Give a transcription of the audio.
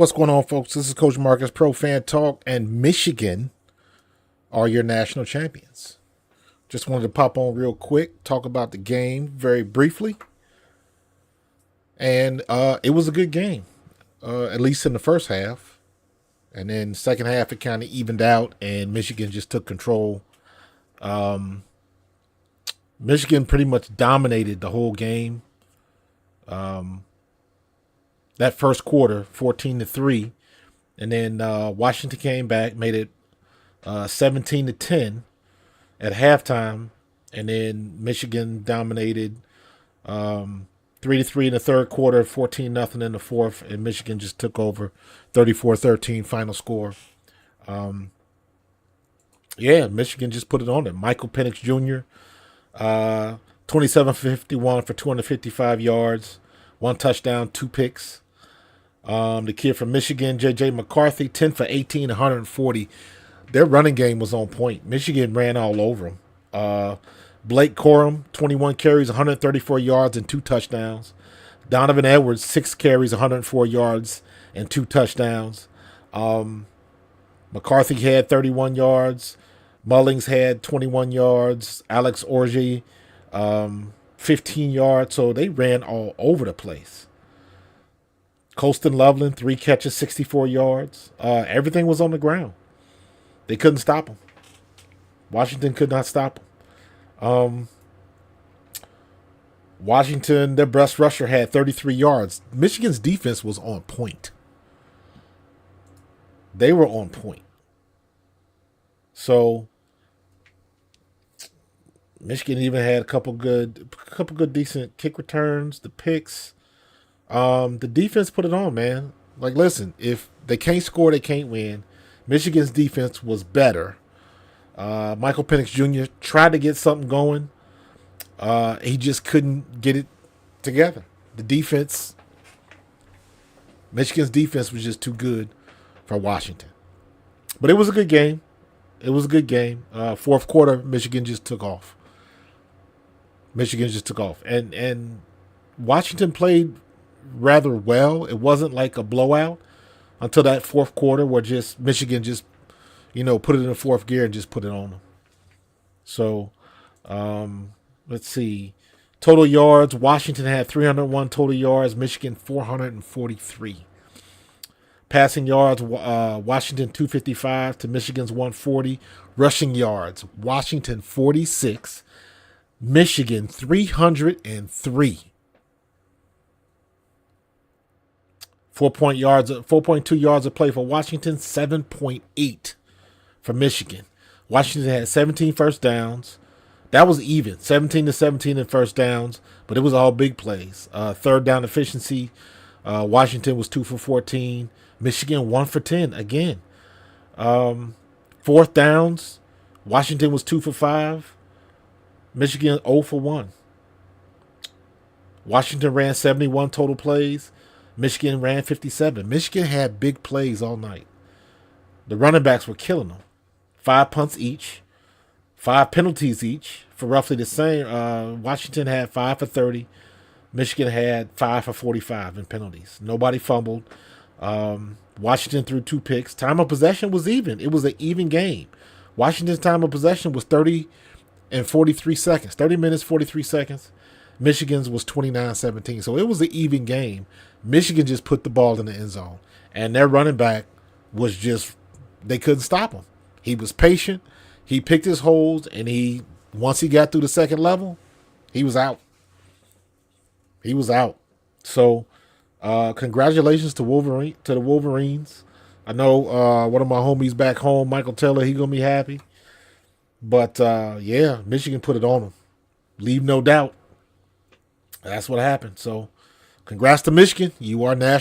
What's going on, folks? This is Coach Marcus, Pro Fan Talk, and Michigan are your national champions. Just wanted to pop on real quick, talk about the game very briefly. And it was a good game, at least in the first half. And then second half, it kind of evened out, and Michigan just took control. Michigan pretty much dominated the whole game. That first quarter, 14-3, and then Washington came back, made it 17-10 at halftime, and then Michigan dominated 3-3 in the third quarter, 14-0 in the fourth, and Michigan just took over 34-13 final score. Michigan just put it on them. Michael Penix Jr., 27-51 for 255 yards, 1 touchdown, 2 picks. The kid from Michigan, J.J. McCarthy, 10 for 18, 140. Their running game was on point. Michigan ran all over them. Blake Corum, 21 carries, 134 yards, and 2 touchdowns. Donovan Edwards, 6 carries, 104 yards, and 2 touchdowns. McCarthy had 31 yards. Mullings had 21 yards. Alex Orji, 15 yards. So they ran all over the place. Colston Loveland, 3 catches, 64 yards. Everything was on the ground. They couldn't stop them. Washington could not stop them. Washington, their best rusher, had 33 yards. Michigan's defense was on point. They were on point. So Michigan even had a couple good decent kick returns, the picks. The defense put it on, man. Like, listen, if they can't score, they can't win. Michigan's defense was better. Michael Penix Jr. tried to get something going. He just couldn't get it together. Michigan's defense was just too good for Washington. But it was a good game. Fourth quarter, Michigan just took off. And Washington played rather well. It wasn't like a blowout until that fourth quarter where just Michigan just, put it in the fourth gear and just put it on them. So, let's see. Total yards, Washington had 301 total yards, Michigan 443. Passing yards, Washington 255 to Michigan's 140. Rushing yards, Washington 46, Michigan 303. 4.2 yards a play for Washington, 7.8 for Michigan. Washington had 17 first downs. That was even, 17-17 in first downs, but it was all big plays. Third down efficiency, Washington was 2 for 14. Michigan 1 for 10 again. Fourth downs, Washington was 2 for 5. Michigan 0 for 1. Washington ran 71 total plays. Michigan ran 57. Michigan had big plays all night. The running backs were killing them. 5 punts each, 5 penalties each for roughly the same. Washington had 5 for 30. Michigan had 5 for 45 in penalties. Nobody fumbled. Washington threw 2 picks. Time of possession was even. It was an even game. Washington's time of possession was 30 and 43 seconds. 30 minutes, 43 seconds. Michigan's was 29-17. So it was an even game. Michigan just put the ball in the end zone. And their running back was just, they couldn't stop him. He was patient. He picked his holes, and once he got through the second level, he was out. So congratulations to the Wolverines. I know one of my homies back home, Michael Taylor, he going to be happy. But, Michigan put it on him. Leave no doubt. That's what happened. So, congrats to Michigan. You are national.